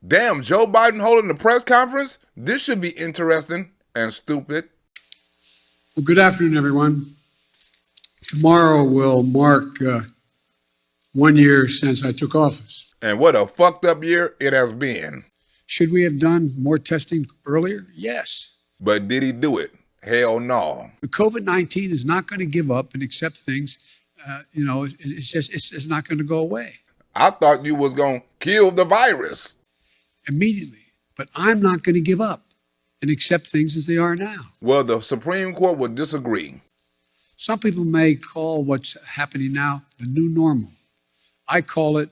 Damn, Joe Biden holding the press conference? This should be interesting and stupid. Well, good afternoon, everyone. Tomorrow will mark 1 year since I took office. And what a fucked up year it has been. Should we have done more testing earlier? Yes. But did he do it? Hell no. The COVID-19 is not going to give up and accept things. It's not going to go away. I thought you was going to kill the virus. Immediately. But I'm not going to give up and accept things as they are now. Well, the Supreme Court would disagree. Some people may call what's happening now the new normal. I call it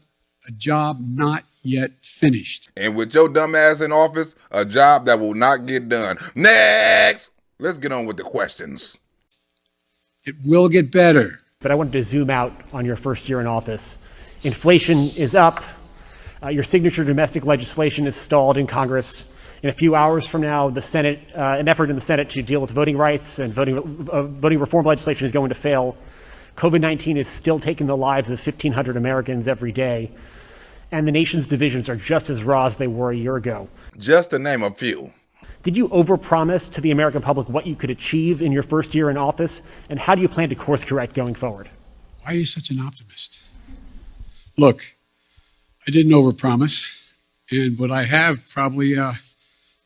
a job not yet finished. And with your dumb ass in office, a job that will not get done. Next! Let's get on with the questions. It will get better. But I wanted to zoom out on your first year in office. Inflation is up. Your signature domestic legislation is stalled in Congress. In a few hours from now, the Senate, an effort in the Senate to deal with voting rights and voting reform legislation is going to fail. COVID-19 is still taking the lives of 1,500 Americans every day. And the nation's divisions are just as raw as they were a year ago. Just to name a few. Did you overpromise to the American public what you could achieve in your first year in office? And how do you plan to course correct going forward? Why are you such an optimist? Look, I didn't overpromise, but I have probably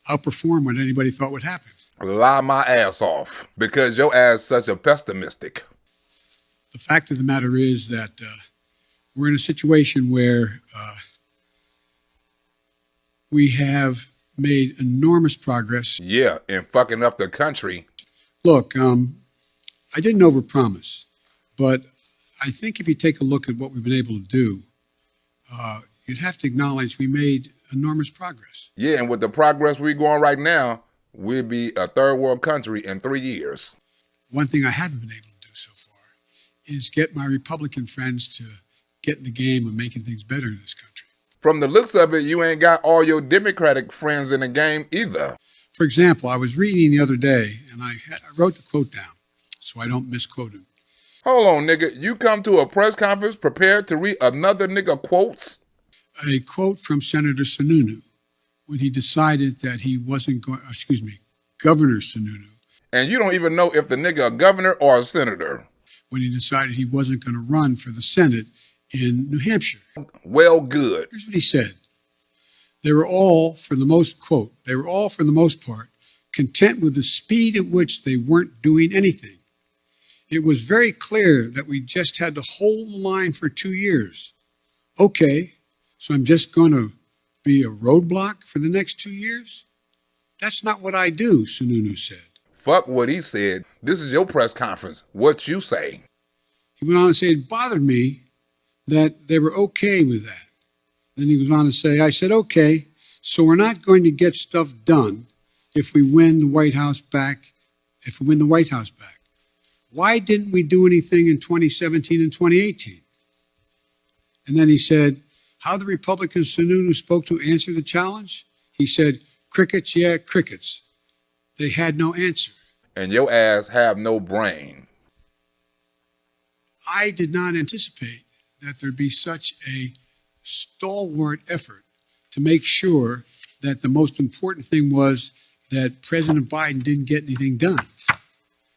outperformed what anybody thought would happen. Lie my ass off, because your ass such a pessimistic. The fact of the matter is that we're in a situation where we have made enormous progress. Yeah, in fucking up the country. Look, I didn't overpromise, but I think if you take a look at what we've been able to do, you'd have to acknowledge we made enormous progress. Yeah, and with the progress we're going right now, we'll be a third world country in 3 years. One thing I haven't been able to do so far is get my Republican friends to get in the game of making things better in this country. From the looks of it, you ain't got all your Democratic friends in the game either. For example, I was reading the other day, and I wrote the quote down so I don't misquote him. Hold on, nigga. You come to a press conference prepared to read another nigga quotes? A quote from Senator Sununu when he decided that he wasn't going, Governor Sununu. And you don't even know if the nigga a governor or a senator. When he decided he wasn't going to run for the Senate in New Hampshire. Well, good. Here's what he said. They were all, for the most part, content with the speed at which they weren't doing anything. It was very clear that we just had to hold the line for 2 years. Okay, so I'm just going to be a roadblock for the next 2 years? That's not what I do, Sununu said. Fuck what he said. This is your press conference. What you say? He went on to say it bothered me that they were okay with that. Then he goes on to say, I said, okay, so we're not going to get stuff done if we win the White House back. Why didn't we do anything in 2017 and 2018? And then he said, how the Republican Sununu spoke to answer the challenge? He said, crickets, yeah, crickets. They had no answer. And your ass have no brain. I did not anticipate that there'd be such a stalwart effort to make sure that the most important thing was that President Biden didn't get anything done.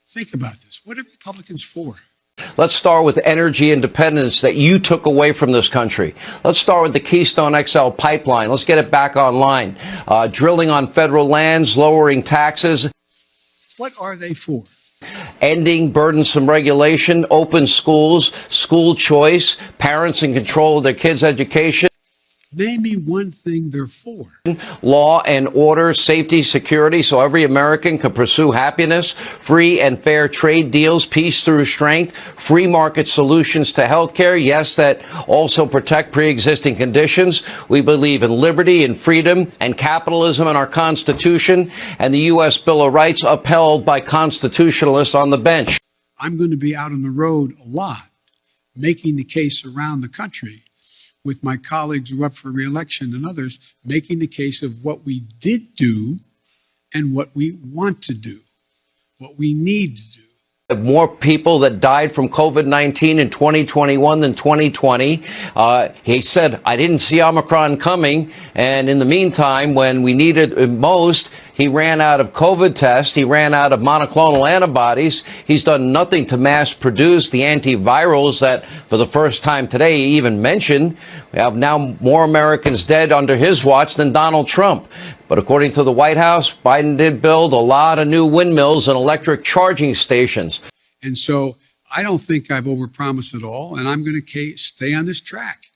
Think about this. What are Republicans for? Let's start with energy independence that you took away from this country. Let's start with the Keystone XL pipeline. Let's get it back online. Drilling on federal lands, lowering taxes. What are they for? Ending burdensome regulation, open schools, school choice, parents in control of their kids' education. Name me one thing they're for. Law and order, safety, security, so every American can pursue happiness, free and fair trade deals, peace through strength, free market solutions to health care. Yes, that also protect pre-existing conditions. We believe in liberty and freedom and capitalism in our Constitution and the U.S. Bill of Rights upheld by constitutionalists on the bench. I'm going to be out on the road a lot, making the case around the country with my colleagues who are up for re-election and others, making the case of what we did do and what we want to do, what we need to do. More people that died from COVID-19 in 2021 than 2020. He said, I didn't see Omicron coming. And in the meantime, when we needed it most, he ran out of COVID tests. He ran out of monoclonal antibodies. He's done nothing to mass produce the antivirals that, for the first time today, he even mentioned. We have now more Americans dead under his watch than Donald Trump. But according to the White House, Biden did build a lot of new windmills and electric charging stations. And so I don't think I've overpromised at all, and I'm going to stay on this track.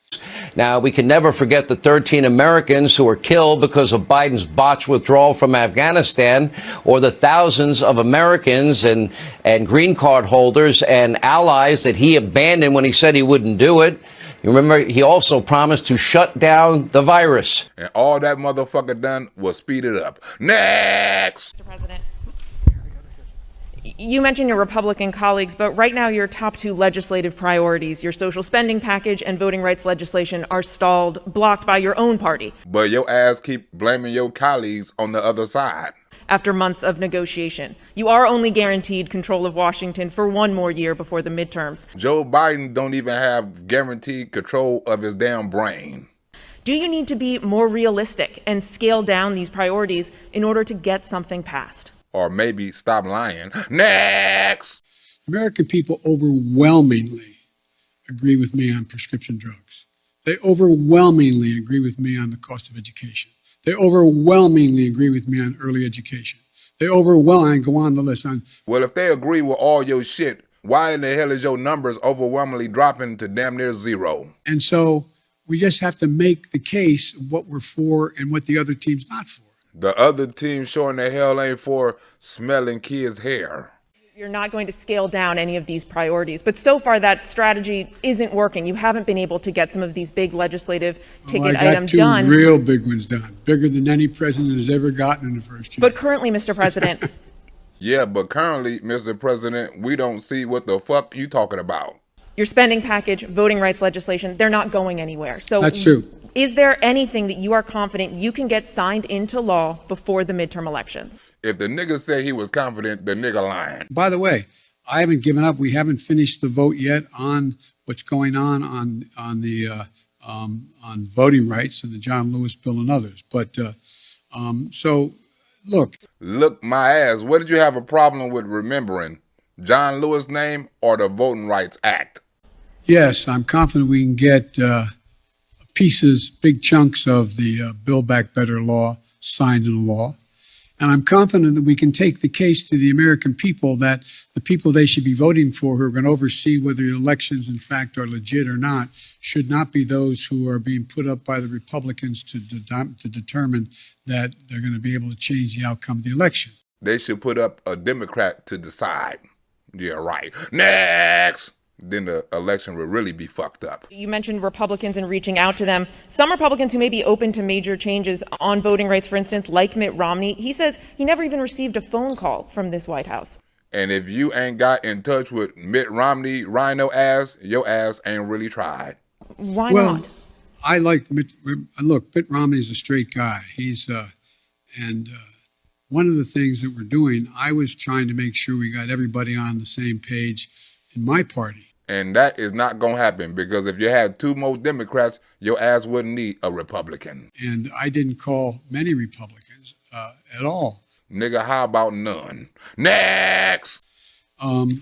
Now, we can never forget the 13 Americans who were killed because of Biden's botched withdrawal from Afghanistan, or the thousands of Americans and green card holders and allies that he abandoned when he said he wouldn't do it. You remember, he also promised to shut down the virus. And all that motherfucker done was speed it up. Next! Mr. President, you mentioned your Republican colleagues, but right now your top two legislative priorities, your social spending package and voting rights legislation, are stalled, blocked by your own party. But your ass keep blaming your colleagues on the other side. After months of negotiation, you are only guaranteed control of Washington for one more year before the midterms. Joe Biden don't even have guaranteed control of his damn brain. Do you need to be more realistic and scale down these priorities in order to get something passed? Or maybe stop lying. Next! American people overwhelmingly agree with me on prescription drugs. They overwhelmingly agree with me on the cost of education. They overwhelmingly agree with me on early education. They overwhelmingly go on the list. Well, if they agree with all your shit, why in the hell is your numbers overwhelmingly dropping to damn near zero? And so we just have to make the case of what we're for and what the other team's not for. The other team showing the hell ain't for smelling kids' hair. You're not going to scale down any of these priorities, but so far that strategy isn't working. You haven't been able to get some of these big legislative ticket items done. I got two real big ones done, bigger than any president has ever gotten in the first year. But currently, Mr. President. Yeah, but currently, Mr. President, we don't see what the fuck you talking about. Your spending package, voting rights legislation, they're not going anywhere. So that's true. Is there anything that you are confident you can get signed into law before the midterm elections? If the nigga said he was confident, the nigga lying. By the way, I haven't given up. We haven't finished the vote yet on what's going on voting rights and the John Lewis bill and others. But so look. Look my ass. What did you have a problem with remembering? John Lewis' name or the Voting Rights Act? Yes, I'm confident we can get pieces, big chunks of the Build Back Better law signed into law. And I'm confident that we can take the case to the American people that the people they should be voting for, who are going to oversee whether the elections in fact are legit or not, should not be those who are being put up by the Republicans to determine that they're going to be able to change the outcome of the election. They should put up a Democrat to decide. Yeah, right. Next! Then the election will really be fucked up. You mentioned Republicans and reaching out to them. Some Republicans who may be open to major changes on voting rights, for instance, like Mitt Romney, he says he never even received a phone call from this White House. And if you ain't got in touch with Mitt Romney, rhino ass, your ass ain't really tried. Why not? I like Mitt. Look, Mitt Romney's a straight guy. He's one of the things that we're doing, I was trying to make sure we got everybody on the same page in my party. And that is not going to happen, because if you had two more Democrats, your ass wouldn't need a Republican. And I didn't call many Republicans at all. Nigga, how about none? Next! Allison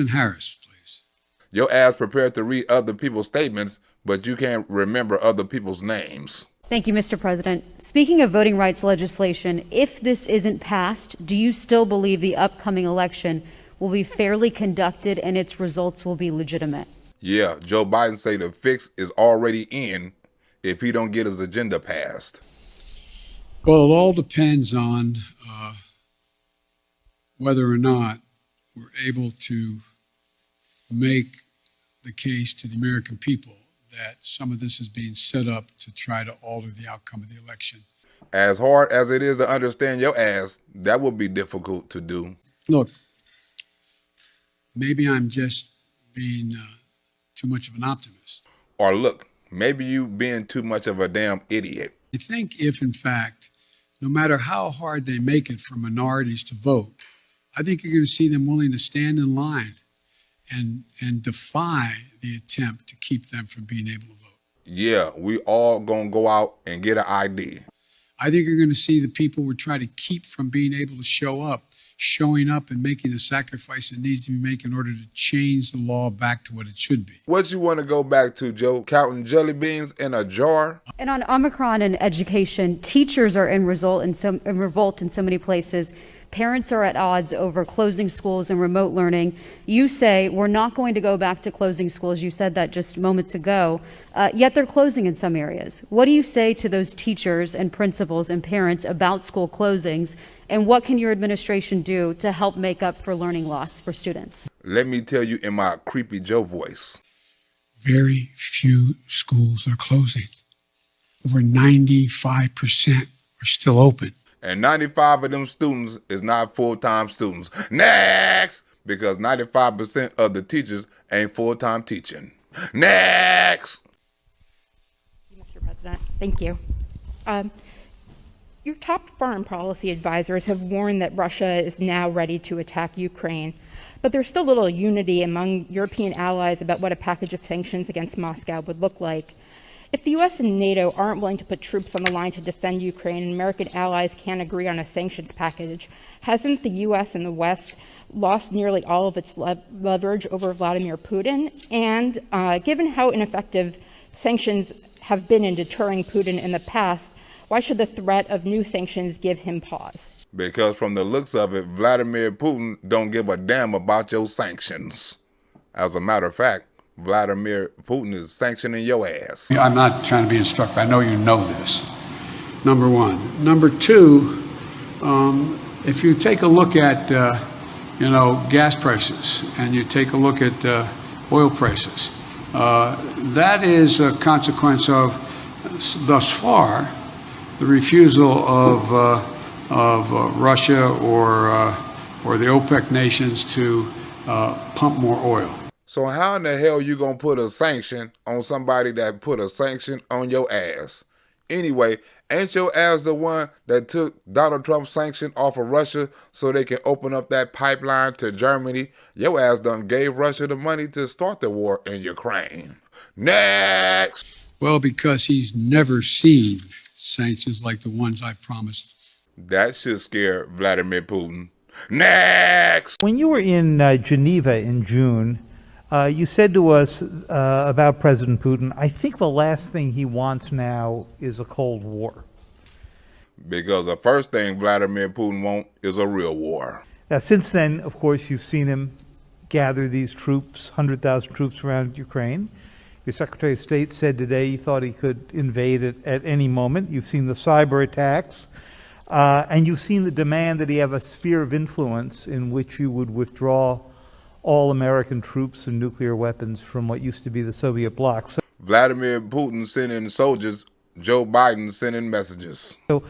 Harris, please. Your ass prepared to read other people's statements, but you can't remember other people's names. Thank you, Mr. President. Speaking of voting rights legislation, if this isn't passed, do you still believe the upcoming election will be fairly conducted and its results will be legitimate? Yeah, Joe Biden say the fix is already in if he don't get his agenda passed. Well, it all depends on whether or not we're able to make the case to the American people that some of this is being set up to try to alter the outcome of the election. As hard as it is to understand your ass, that would be difficult to do. Look, maybe I'm just being too much of an optimist. Or look, maybe you being too much of a damn idiot. I think if, in fact, no matter how hard they make it for minorities to vote, I think you're going to see them willing to stand in line and defy the attempt to keep them from being able to vote. Yeah, we all gonna go out and get an ID. I think you're going to see the people we're trying to keep from being able to show up, showing up and making the sacrifice that needs to be made in order to change the law back to what it should be. What you want to go back to, Joe? Counting jelly beans in a jar? And on Omicron and education, teachers are in revolt in so many places. Parents are at odds over closing schools and remote learning. You say we're not going to go back to closing schools. You said that just moments ago, yet they're closing in some areas. What do you say to those teachers and principals and parents about school closings? And what can your administration do to help make up for learning loss for students? Let me tell you in my creepy Joe voice. Very few schools are closing. Over 95% are still open. And 95 of them students is not full-time students. Next! Because 95% of the teachers ain't full-time teaching. Next! Mr. President, thank you. Your top foreign policy advisors have warned that Russia is now ready to attack Ukraine, but there's still little unity among European allies about what a package of sanctions against Moscow would look like. If the U.S. and NATO aren't willing to put troops on the line to defend Ukraine and American allies can't agree on a sanctions package, hasn't the U.S. and the West lost nearly all of its leverage over Vladimir Putin? And given how ineffective sanctions have been in deterring Putin in the past, why should the threat of new sanctions give him pause? Because from the looks of it, Vladimir Putin don't give a damn about your sanctions. As a matter of fact, Vladimir Putin is sanctioning your ass. I'm not trying to be instructive. I know you know this. Number one. Number two, if you take a look at, gas prices and you take a look at oil prices, that is a consequence of, thus far, the refusal of Russia or the OPEC nations to pump more oil. So how in the hell you gonna put a sanction on somebody that put a sanction on your ass? Anyway, ain't your ass the one that took Donald Trump's sanction off of Russia so they can open up that pipeline to Germany? Your ass done gave Russia the money to start the war in Ukraine. Next! Well, because he's never seen sanctions like the ones I promised. That should scare Vladimir Putin. Next! When you were in Geneva in June, you said to us about President Putin, I think the last thing he wants now is a Cold War. Because the first thing Vladimir Putin wants is a real war. Now, since then, of course, you've seen him gather these troops, 100,000 troops around Ukraine. Your Secretary of State said today he thought he could invade it at any moment. You've seen the cyber attacks, and you've seen the demand that he have a sphere of influence in which you would withdraw all American troops and nuclear weapons from what used to be the Soviet bloc. So, Vladimir Putin sending soldiers, Joe Biden sending messages. So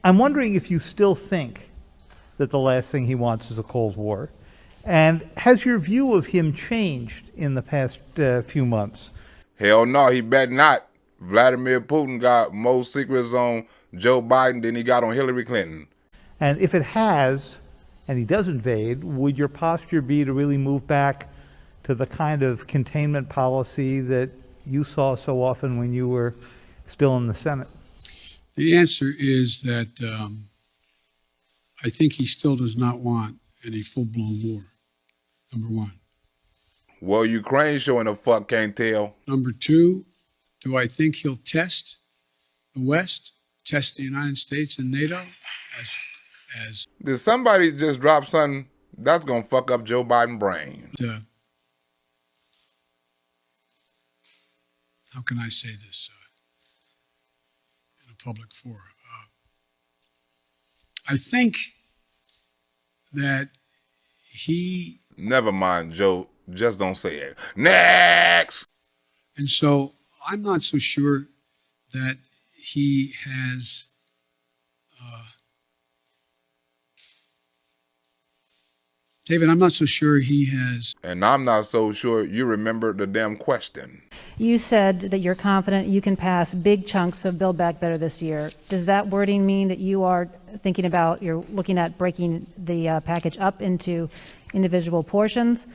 I'm wondering if you still think that the last thing he wants is a Cold War. And has your view of him changed in the past few months? Hell no, he bet not. Vladimir Putin got more secrets on Joe Biden than he got on Hillary Clinton. And if it has, and he does invade, would your posture be to really move back to the kind of containment policy that you saw so often when you were still in the Senate? The answer is that I think he still does not want any full-blown war, number one. Well, Ukraine showing the fuck can't tell. Number two, do I think he'll test the West, test the United States and NATO as Did somebody just drop something that's gonna fuck up Joe Biden's brain? How can I say this in a public forum? I think that he... Never mind, Joe. Just don't say it. Next! And so I'm not so sure that he has... David, I'm not so sure he has... And I'm not so sure you remember the damn question. You said that you're confident you can pass big chunks of Build Back Better this year. Does that wording mean that you are thinking about, you're looking at breaking the package up into individual portions?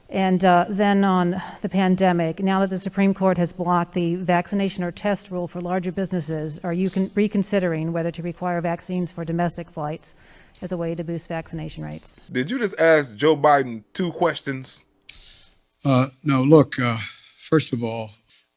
And then on the pandemic, now that the Supreme Court has blocked the vaccination or test rule for larger businesses, are you reconsidering whether to require vaccines for domestic flights as a way to boost vaccination rates? Did you just ask Joe Biden 2 questions? No, look, first of all,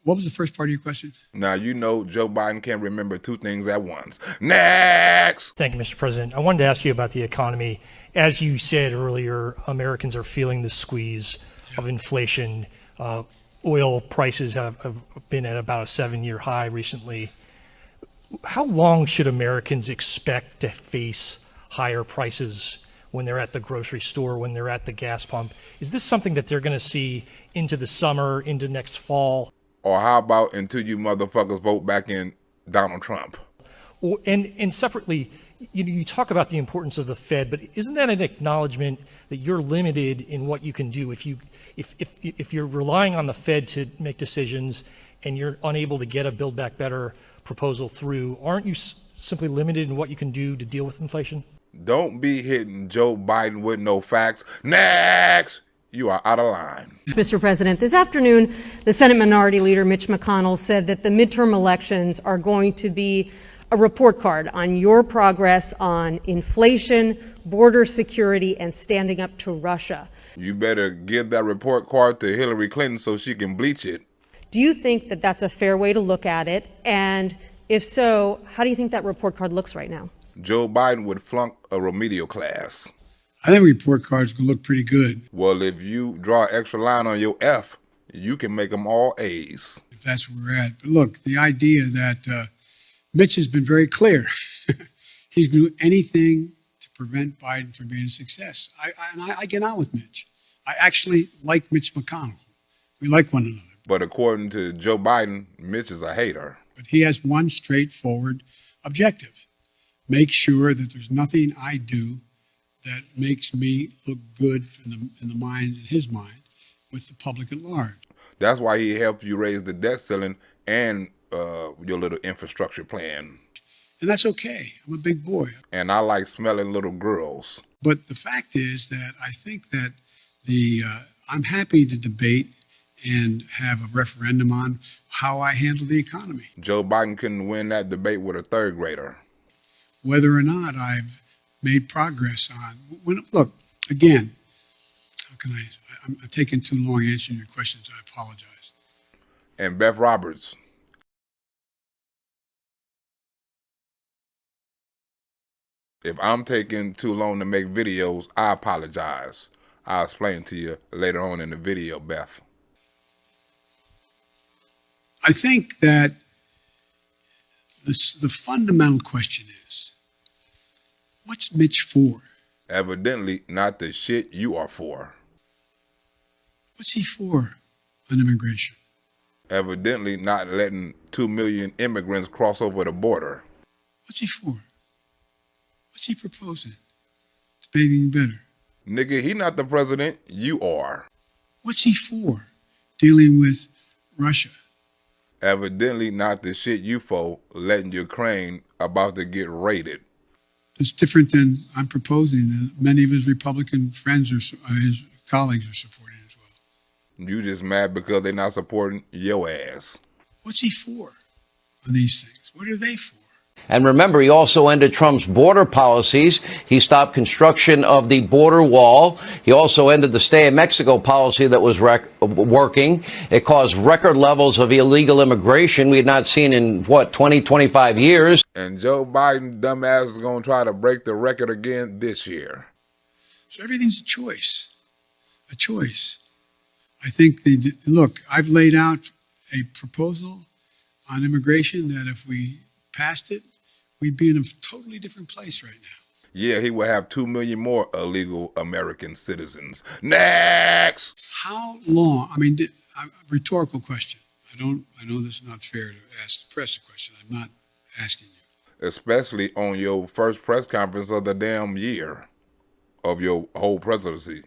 what was the first part of your question? Now, you know Joe Biden can't remember 2 things at once. Next! Thank you, Mr. President. I wanted to ask you about the economy. As you said earlier, Americans are feeling the squeeze of inflation. Oil prices have been at about a 7-year high recently. How long should Americans expect to face higher prices when they're at the grocery store, when they're at the gas pump? Is this something that they're going to see into the summer, into next fall? Or how about until you motherfuckers vote back in Donald Trump? And separately, you talk about the importance of the Fed, but isn't that an acknowledgement that you're limited in what you can do? If you're relying on the Fed to make decisions and you're unable to get a Build Back Better proposal through, aren't you simply limited in what you can do to deal with inflation? Don't be hitting Joe Biden with no facts. Next! You are out of line. Mr. President, this afternoon, the Senate Minority Leader Mitch McConnell said that the midterm elections are going to be a report card on your progress on inflation, border security, and standing up to Russia. You better give that report card to Hillary Clinton so she can bleach it. Do you think that that's a fair way to look at it? And if so, how do you think that report card looks right now? Joe Biden would flunk a remedial class. I think report cards can look pretty good. Well, if you draw an extra line on your F, you can make them all A's. If that's where we're at. But look, the idea that Mitch has been very clear. He's doing anything to prevent Biden from being a success. I get on with Mitch. I actually like Mitch McConnell. We like one another. But according to Joe Biden, Mitch is a hater. But he has one straightforward objective. Make sure that there's nothing I do that makes me look good in his mind, with the public at large. That's why he helped you raise the debt ceiling and your little infrastructure plan. And that's okay. I'm a big boy. And I like smelling little girls. But the fact is that I think that I'm happy to debate and have a referendum on how I handle the economy. Joe Biden couldn't win that debate with a 3rd grader. Whether or not I've made progress on. Look, again, how can I'm taking too long answering your questions. I apologize. And Beth Roberts. If I'm taking too long to make videos, I apologize. I'll explain to you later on in the video, Beth. I think that the fundamental question is, what's Mitch for? Evidently not the shit you are for. What's he for on immigration? Evidently not letting 2 million immigrants cross over the border. What's he for? What's he proposing to make anything better? Nigga, he not the president, you are. What's he for? Dealing with Russia? Evidently not the shit you for, letting Ukraine about to get raided. It's different than I'm proposing that many of his Republican friends or his colleagues are supporting as well. You just mad because they're not supporting your ass. What's he for on these things? What are they for? And remember, he also ended Trump's border policies. He stopped construction of the border wall. He also ended the stay in Mexico policy that was working. It caused record levels of illegal immigration we had not seen in, 20, 25 years. And Joe Biden, dumbass, is going to try to break the record again this year. So everything's a choice. A choice. I think look, I've laid out a proposal on immigration that if we passed it, we'd be in a totally different place right now. Yeah, he would have 2 million more illegal American citizens. Next! How long? I mean, rhetorical question. I know this is not fair to ask the press a question. I'm not asking you. Especially on your first press conference of the damn year of your whole presidency.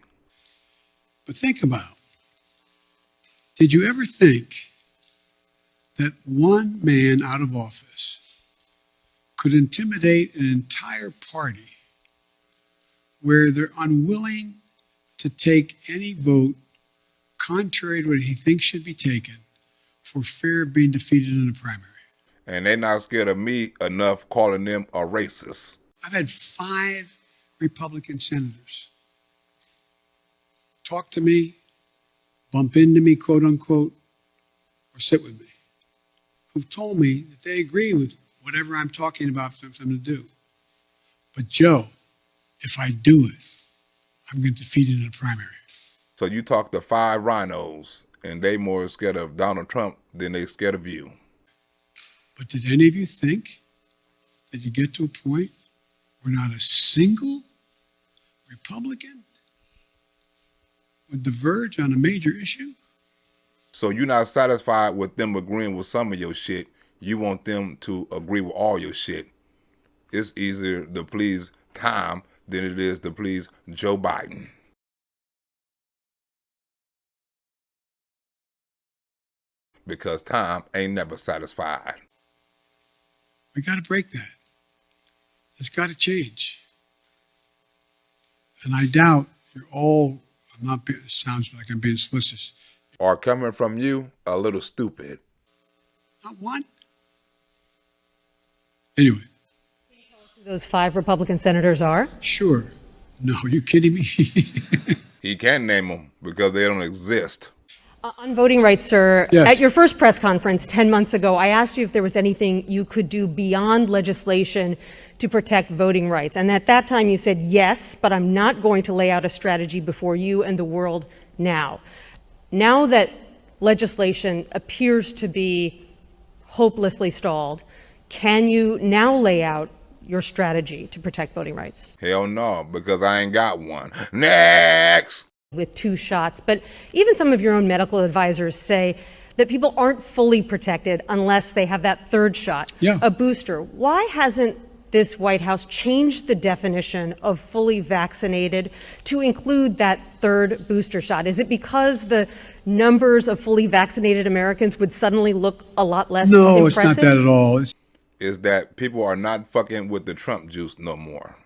But think about, did you ever think that one man out of office could intimidate an entire party where they're unwilling to take any vote contrary to what he thinks should be taken for fear of being defeated in a primary. And they're not scared of me enough calling them a racist. I've had 5 Republican senators talk to me, bump into me, quote unquote, or sit with me, who've told me that they agree with whatever I'm talking about for them to do. But Joe, if I do it, I'm going to defeat it in a primary. So you talk to 5 rhinos, and they more scared of Donald Trump than they scared of you. But did any of you think that you get to a point where not a single Republican would diverge on a major issue? So you're not satisfied with them agreeing with some of your shit. You want them to agree with all your shit. It's easier to please Tom than it is to please Joe Biden. Because Tom ain't never satisfied. We got to break that. It's got to change. And I doubt you're all, it sounds like I'm being solicitous. Or coming from you, a little stupid. Not one. Anyway. Can you tell us who those 5 Republican senators are? Sure. No, are you kidding me? He can't name them because they don't exist. On voting rights, sir, yes. At your first press conference 10 months ago, I asked you if there was anything you could do beyond legislation to protect voting rights. And at that time you said yes, but I'm not going to lay out a strategy before you and the world now. Now that legislation appears to be hopelessly stalled, can you now lay out your strategy to protect voting rights? Hell no, because I ain't got one. Next! With 2 shots, but even some of your own medical advisors say that people aren't fully protected unless they have that 3rd shot, a booster. Why hasn't this White House changed the definition of fully vaccinated to include that 3rd booster shot? Is it because the numbers of fully vaccinated Americans would suddenly look a lot less impressive? No, it's not that at all. Is that people are not fucking with the Trump juice no more.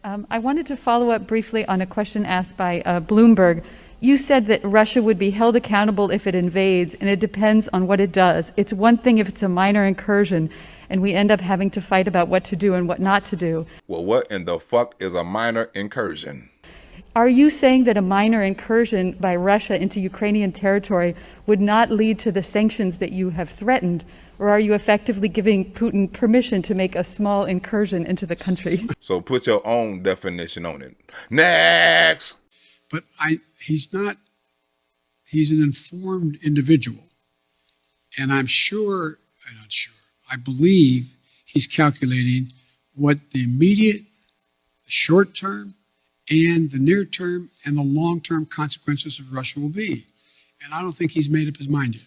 I wanted to follow up briefly on a question asked by Bloomberg. You said that Russia would be held accountable if it invades, and it depends on what it does. It's one thing if it's a minor incursion, and we end up having to fight about what to do and what not to do. Well, what in the fuck is a minor incursion? Are you saying that a minor incursion by Russia into Ukrainian territory would not lead to the sanctions that you have threatened? Or are you effectively giving Putin permission to make a small incursion into the country? So put your own definition on it. Next! But he's an informed individual. And I believe he's calculating what the immediate, the short term, and the near term, and the long term consequences of Russia will be. And I don't think he's made up his mind yet.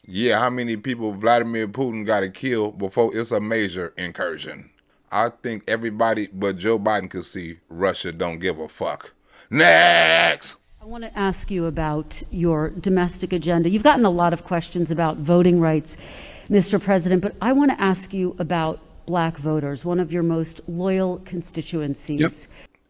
Yeah, how many people Vladimir Putin got to kill before it's a major incursion? I think everybody but Joe Biden could see Russia don't give a fuck. Next! I want to ask you about your domestic agenda. You've gotten a lot of questions about voting rights, Mr. President, but I want to ask you about black voters, one of your most loyal constituencies. Yep.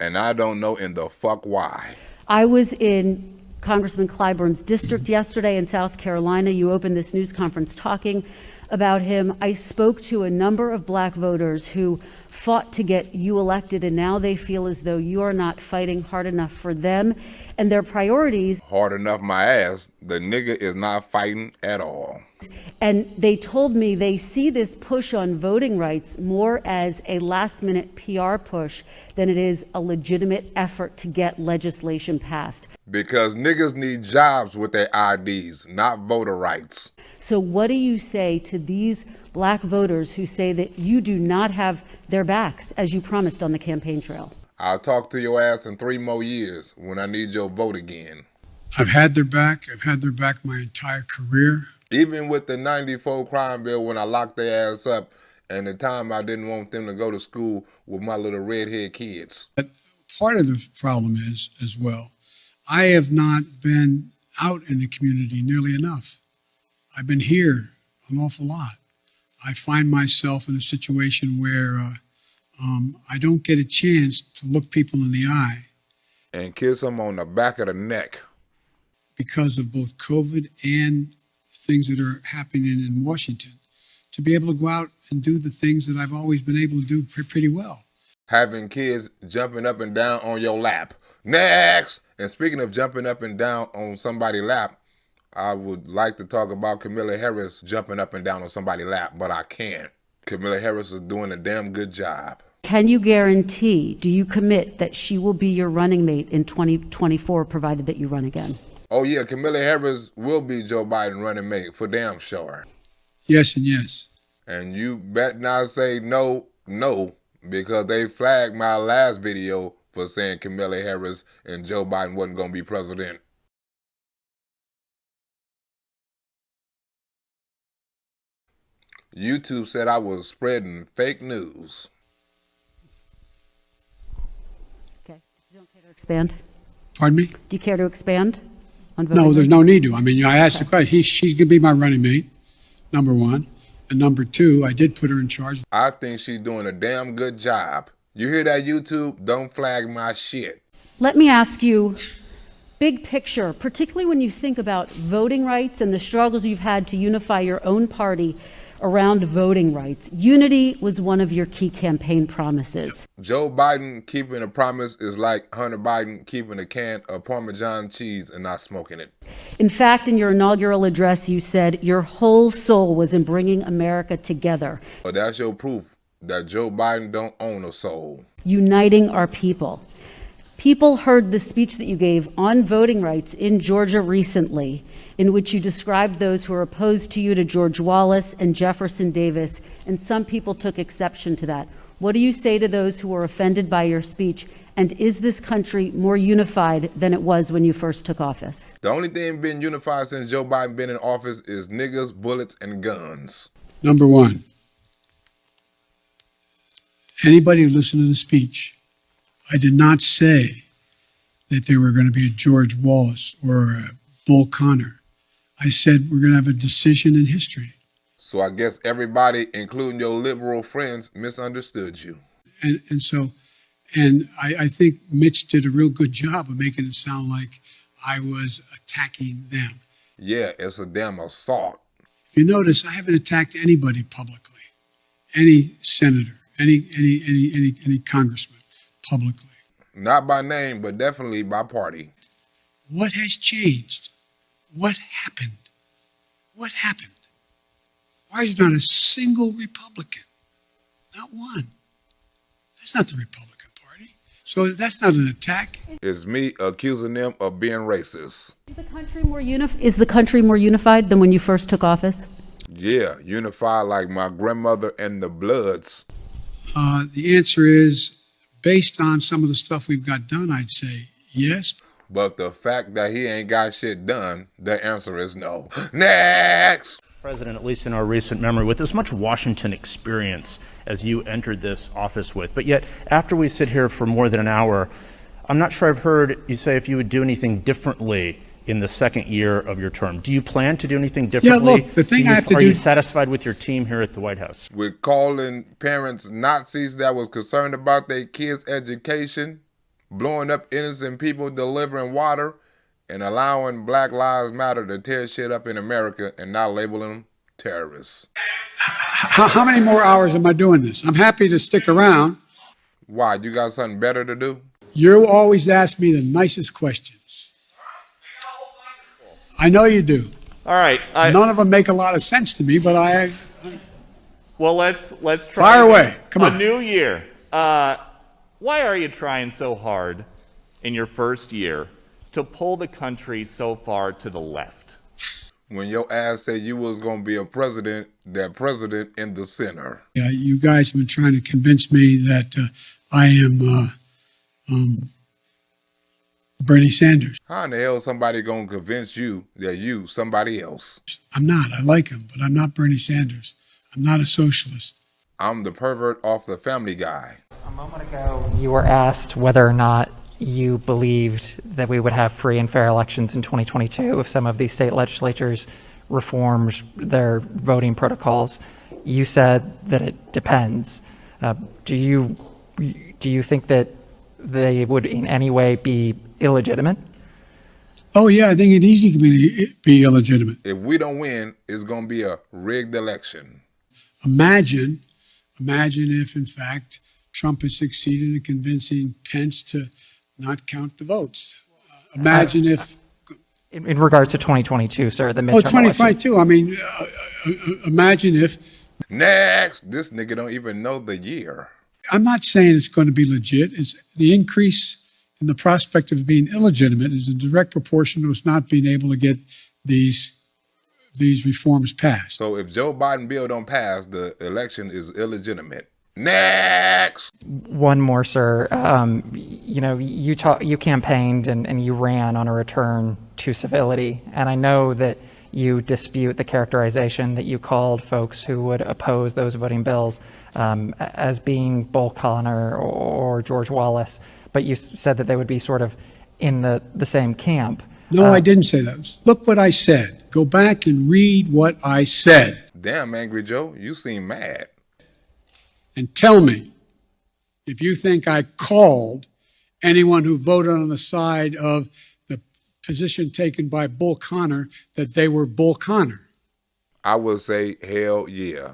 And I don't know in the fuck why. I was in Congressman Clyburn's district yesterday in South Carolina. You opened this news conference talking about him. I spoke to a number of black voters who fought to get you elected, and now they feel as though you are not fighting hard enough for them and their priorities. Hard enough my ass. The nigga is not fighting at all. And they told me they see this push on voting rights more as a last-minute PR push than it is a legitimate effort to get legislation passed. Because niggas need jobs with their IDs, not voter rights. So what do you say to these black voters who say that you do not have their backs, as you promised on the campaign trail? I'll talk to your ass in 3 more years when I need your vote again. I've had their back. I've had their back my entire career. Even with the 94 crime bill when I locked their ass up and the time I didn't want them to go to school with my little redhead kids. But part of the problem is, as well, I have not been out in the community nearly enough. I've been here an awful lot. I find myself in a situation where I don't get a chance to look people in the eye. And kiss them on the back of the neck. Because of both COVID and things that are happening in Washington, to be able to go out and do the things that I've always been able to do pretty well. Having kids jumping up and down on your lap. Next! And speaking of jumping up and down on somebody's lap, I would like to talk about Kamala Harris jumping up and down on somebody's lap, but I can't. Kamala Harris is doing a damn good job. Can you guarantee, do you commit that she will be your running mate in 2024, provided that you run again? Oh yeah, Kamala Harris will be Joe Biden running mate for damn sure. Yes and yes. And you bet not say no, because they flagged my last video for saying Kamala Harris and Joe Biden wasn't going to be president. YouTube said I was spreading fake news. Okay. You don't care to expand? Pardon me? Do you care to expand on voting? No, there's no need to. I mean, I asked the question. She's going to be my running mate, number one. And number two, I did put her in charge. I think she's doing a damn good job. You hear that, YouTube? Don't flag my shit. Let me ask you, big picture, particularly when you think about voting rights and the struggles you've had to unify your own party around voting rights. Unity was one of your key campaign promises. Joe Biden keeping a promise is like Hunter Biden keeping a can of Parmesan cheese and not smoking it. In fact, in your inaugural address, you said your whole soul was in bringing America together. But that's your proof that Joe Biden don't own a soul. Uniting our people. People heard the speech that you gave on voting rights in Georgia recently, in which you described those who are opposed to you to George Wallace and Jefferson Davis, and some people took exception to that. What do you say to those who were offended by your speech? And is this country more unified than it was when you first took office? The only thing been unified since Joe Biden been in office is niggas, bullets, and guns. Number one, anybody who listened to the speech, I did not say that there were going to be a George Wallace or a Bull Connor. I said we're going to have a decision in history. So I guess everybody, including your liberal friends, misunderstood you. And I think Mitch did a real good job of making it sound like I was attacking them. Yeah, it's a damn assault. If you notice, I haven't attacked anybody publicly, any senator, any congressman publicly. Not by name, but definitely by party. What has changed? What happened? What happened? Why is there not a single Republican? Not one. That's not the Republican Party. So that's not an attack. It's me accusing them of being racist. Is the country more unified than when you first took office? Yeah, unified like my grandmother and the Bloods. The answer is, based on some of the stuff we've got done, I'd say yes. But the fact that he ain't got shit done, the answer is no. Next! President, at least in our recent memory, with as much Washington experience as you entered this office with. But yet, after we sit here for more than an hour, I'm not sure I've heard you say if you would do anything differently in the second year of your term. Do you plan to do anything differently? Yeah, look, the thing I have to do... Are you satisfied with your team here at the White House? We're calling parents Nazis that was concerned about their kids' education, blowing up innocent people delivering water, and allowing Black Lives Matter to tear shit up in America and not labeling them terrorists. How many more hours am I doing this? I'm happy to stick around. Why? You got something better to do? You always ask me the nicest questions. I know you do. All right. None of them make a lot of sense to me, but Well, let's try. Fire away. Come on. A new year. Why are you trying so hard in your first year to pull the country so far to the left? When your ass said you was going to be a president, that president in the center. Yeah, you guys have been trying to convince me that I am Bernie Sanders. How in the hell is somebody going to convince you that you somebody else? I'm not. I like him, but I'm not Bernie Sanders. I'm not a socialist. I'm the pervert off the Family Guy. A moment ago, you were asked whether or not you believed that we would have free and fair elections in 2022 if some of these state legislatures reforms their voting protocols. You said that it depends. Do you think that they would in any way be illegitimate? Oh, yeah, I think it easily can be illegitimate. If we don't win, it's going to be a rigged election. Imagine if, in fact, Trump has succeeded in convincing Pence to not count the votes. Imagine if... In regards to 2022, sir, the midterm 2022, I mean, imagine if... Next! This nigga don't even know the year. I'm not saying it's going to be legit. It's the increase in the prospect of being illegitimate is in direct proportion to us not being able to get these reforms passed. So if Joe Biden bill don't pass, the election is illegitimate. Next! One more, sir. You campaigned and you ran on a return to civility, and I know that you dispute the characterization that you called folks who would oppose those voting bills as being Bull Connor or George Wallace, but you said that they would be sort of in the same camp. No, I didn't say that. Look what I said. Go back and read what I said. Damn, Angry Joe, you seem mad. And tell me if you think I called anyone who voted on the side of the position taken by Bull Connor that they were Bull Connor. I would say, hell yeah.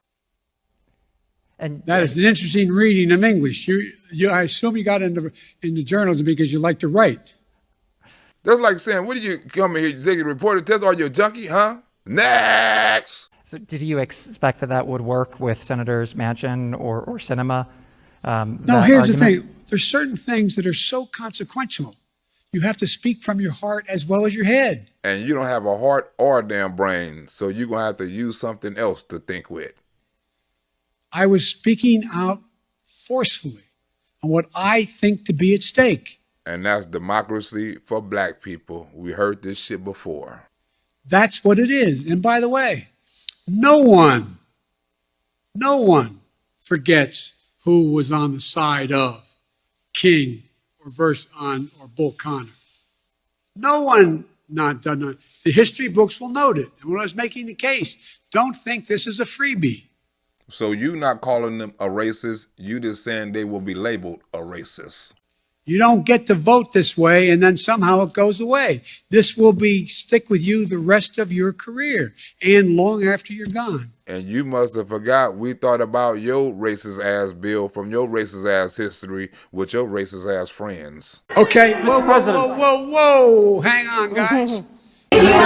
And that is an interesting reading of English. I assume you got into journalism because you like to write. That's like saying, what do you come in here, you take a reporter test, are you a junkie, huh? Next! So did you expect that would work with Senators Manchin or Sinema? No, here's the thing. There's certain things that are so consequential. You have to speak from your heart as well as your head. And you don't have a heart or a damn brain, so you're going to have to use something else to think with. I was speaking out forcefully on what I think to be at stake. And that's democracy for black people. We heard this shit before. That's what it is. And by the way, no one forgets who was on the side of King or Bull Connor. No one not done that. The history books will note it. And when I was making the case, don't think this is a freebie. So you not calling them a racist, you just saying they will be labeled a racist. You don't get to vote this way and then somehow it goes away. This will stick with you the rest of your career and long after you're gone. And you must have forgot we thought about your racist ass bill from your racist ass history with your racist ass friends. Okay, whoa. Hang on, guys. Mr.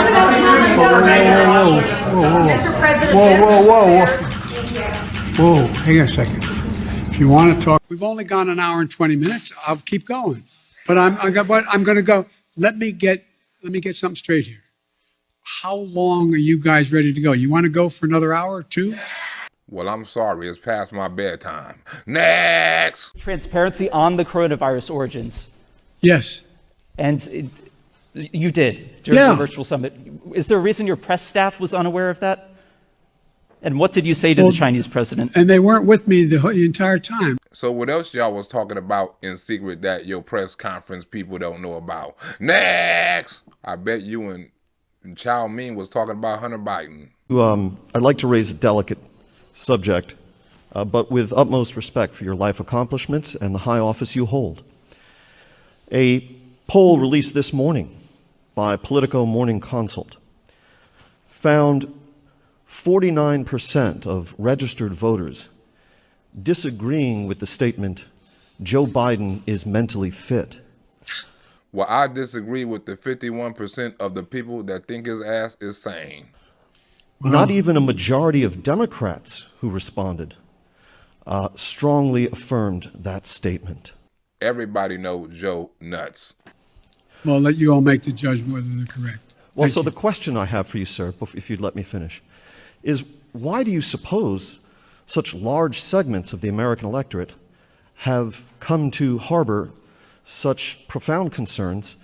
President. Whoa, hang on a second. If you want to talk, we've only gone an hour and 20 minutes. I'll keep going. But I'm going to go. Let me get something straight here. How long are you guys ready to go? You want to go for another hour or two? Well, I'm sorry. It's past my bedtime. Next! Transparency on the coronavirus origins. Yes. And you did during the virtual summit. Is there a reason your press staff was unaware of that? And what did you say to the Chinese president? And they weren't with me the entire time. So what else y'all was talking about in secret that your press conference people don't know about? Next! I bet you and Chow Mein was talking about Hunter Biden. I'd like to raise a delicate subject, but with utmost respect for your life accomplishments and the high office you hold. A poll released this morning by Politico Morning Consult found 49% of registered voters disagreeing with the statement, Joe Biden is mentally fit. Well, I disagree with the 51% of the people that think his ass is sane. Not even a majority of Democrats who responded strongly affirmed that statement. Everybody knows Joe nuts. Well, I'll let you all make the judgment whether they're correct. Well, so the question I have for you, sir, if you'd let me finish, is why do you suppose such large segments of the American electorate have come to harbor such profound concerns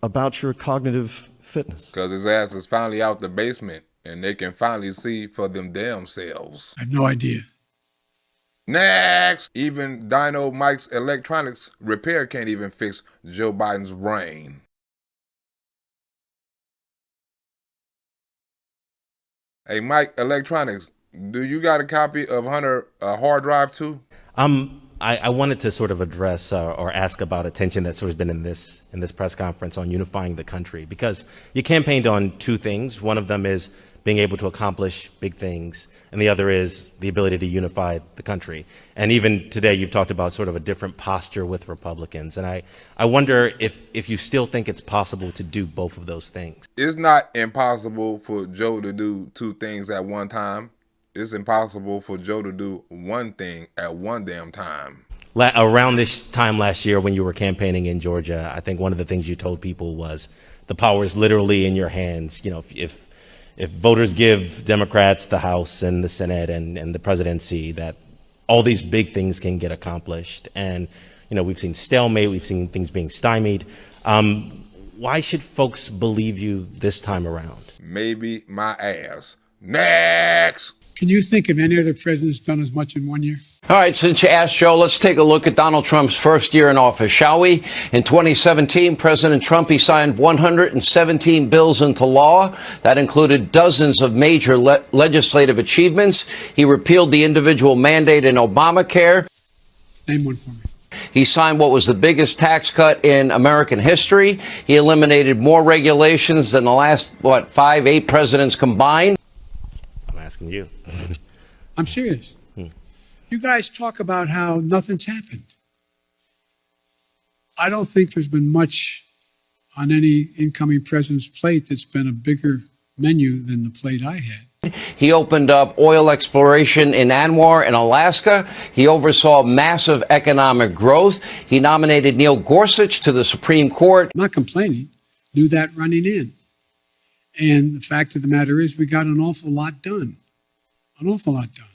about your cognitive fitness? Because his ass is finally out the basement and they can finally see for them damn selves. I have no idea. Next! Even Dino Mike's electronics repair can't even fix Joe Biden's brain. Hey, Mike, electronics, do you got a copy of Hunter hard drive too? I wanted to sort of address or ask about attention that's sort of been in this press conference on unifying the country, because you campaigned on two things. One of them is being able to accomplish big things, and the other is the ability to unify the country. And even today, you've talked about sort of a different posture with Republicans. And I wonder if you still think it's possible to do both of those things. It's not impossible for Joe to do two things at one time. It's impossible for Joe to do one thing at one damn time. Around this time last year when you were campaigning in Georgia, I think one of the things you told people was the power is literally in your hands. You know, if voters give Democrats the House and the Senate and the presidency, that all these big things can get accomplished. And, you know, we've seen stalemate, we've seen things being stymied. Why should folks believe you this time around? Maybe my ass. Next! Can you think of any other president that's done as much in 1 year? All right, since you asked, Joe, let's take a look at Donald Trump's first year in office, shall we? In 2017, President Trump, he signed 117 bills into law. That included dozens of major legislative achievements. He repealed the individual mandate in Obamacare. Name one for me. He signed what was the biggest tax cut in American history. He eliminated more regulations than the last, 8 presidents combined. I'm asking you. I'm serious. You guys talk about how nothing's happened. I don't think there's been much on any incoming president's plate that's been a bigger menu than the plate I had. He opened up oil exploration in Anwar in Alaska. He oversaw massive economic growth. He nominated Neil Gorsuch to the Supreme Court. I'm not complaining. Knew that running in. And the fact of the matter is we got an awful lot done. An awful lot done.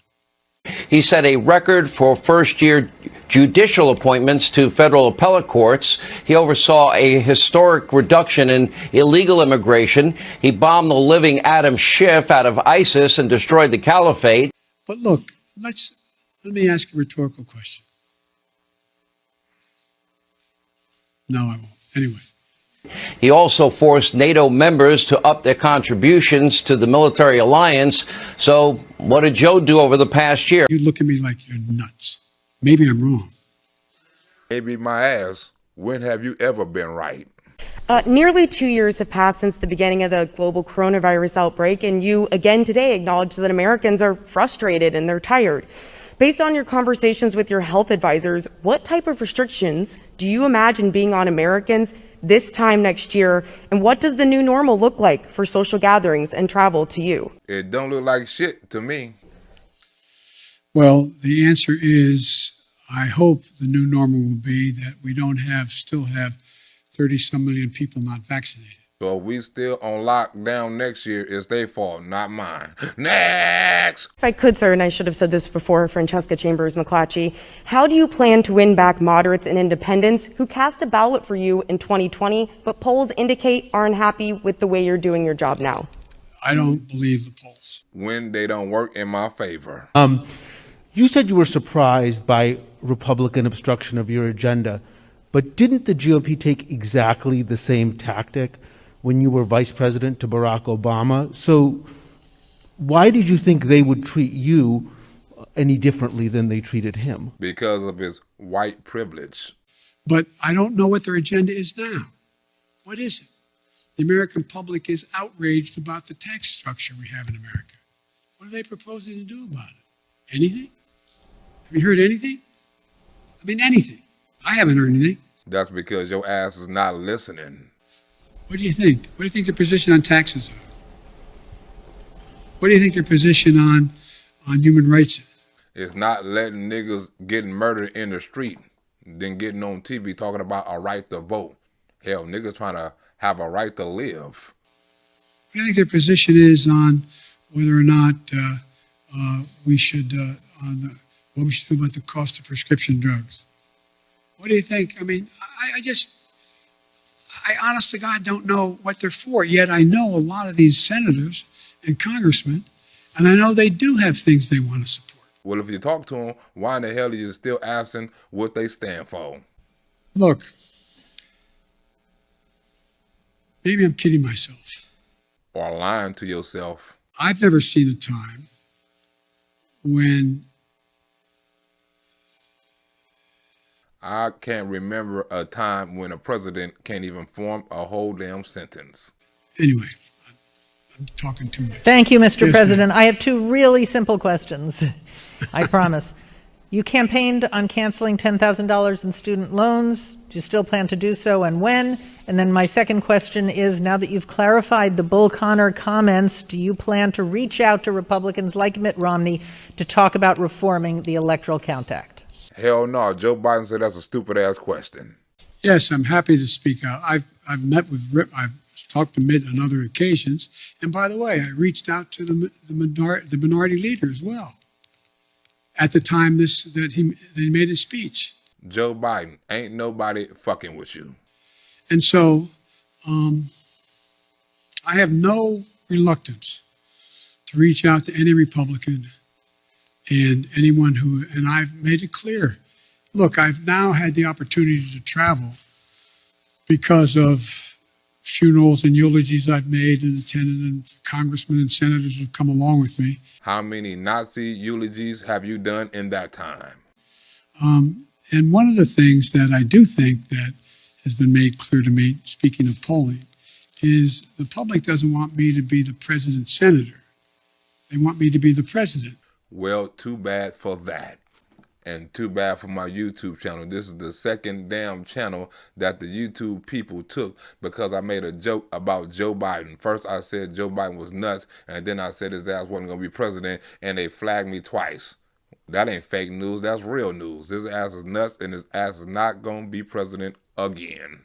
He set a record for first-year judicial appointments to federal appellate courts. He oversaw a historic reduction in illegal immigration. He bombed the living Adam Schiff out of ISIS and destroyed the caliphate. But look, let me ask a rhetorical question. No, I won't. Anyway. He also forced NATO members to up their contributions to the military alliance. So what did Joe do over the past year? You look at me like you're nuts. Maybe I'm wrong. Maybe my ass. When have you ever been right? Nearly 2 years have passed since the beginning of the global coronavirus outbreak, and you again today acknowledge that Americans are frustrated and they're tired. Based on your conversations with your health advisors, what type of restrictions do you imagine being on Americans this time next year, and what does the new normal look like for social gatherings and travel to you? It don't look like shit to me. Well, the answer is, I hope the new normal will be that we don't still have 30-some million people not vaccinated. So if we still on lockdown next year, it's their fault, not mine. Next! If I could, sir, and I should have said this before, Francesca Chambers McClatchy, how do you plan to win back moderates and independents who cast a ballot for you in 2020, but polls indicate are unhappy with the way you're doing your job now? I don't believe the polls. When they don't work in my favor. You said you were surprised by Republican obstruction of your agenda, but didn't the GOP take exactly the same tactic when you were vice president to Barack Obama? So why did you think they would treat you any differently than they treated him? Because of his white privilege. But I don't know what their agenda is now. What is it? The American public is outraged about the tax structure we have in America. What are they proposing to do about it? Anything? Have you heard anything? I mean, anything. I haven't heard anything. That's because your ass is not listening. What do you think? What do you think their position on taxes are? What do you think their position on human rights is? It's not letting niggas getting murdered in the street, then getting on TV talking about a right to vote. Hell, niggas trying to have a right to live. What do you think their position is on whether or not we should what we should do about the cost of prescription drugs? What do you think? I mean, I honest to God don't know what they're for, yet I know a lot of these senators and congressmen, and I know they do have things they want to support. Well, if you talk to them, why in the hell are you still asking what they stand for? Look, maybe I'm kidding myself. Or lying to yourself. I've never seen a time when I can't remember a time when a president can't even form a whole damn sentence. Anyway, I'm talking too much. Thank you, Mr. Yes, President. ma'am. I have two really simple questions. I promise. You campaigned on canceling $10,000 in student loans. Do you still plan to do so, and when? And then my second question is, now that you've clarified the Bull Connor comments, do you plan to reach out to Republicans like Mitt Romney to talk about reforming the Electoral Count Act? Hell no. Joe Biden said that's a stupid ass question. Yes, I'm happy to speak out. I've met with Rip. I've talked to Mitt on other occasions. And by the way, I reached out to the minority leader as well at the time that he made his speech. Joe Biden, ain't nobody fucking with you. And so I have no reluctance to reach out to any Republican and anyone and I've made it clear. Look, I've now had the opportunity to travel because of funerals and eulogies I've made and attended, and congressmen and senators have come along with me. How many Nazi eulogies have you done in that time? And one of the things that I do think that has been made clear to me, speaking of polling, is the public doesn't want me to be the president's senator. They want me to be the president. Well, too bad for that. And too bad for my YouTube channel. This is the second damn channel that the YouTube people took because I made a joke about Joe Biden. First I said Joe Biden was nuts, and then I said his ass wasn't going to be president, and they flagged me twice. That ain't fake news, that's real news. His ass is nuts, and his ass is not going to be president again.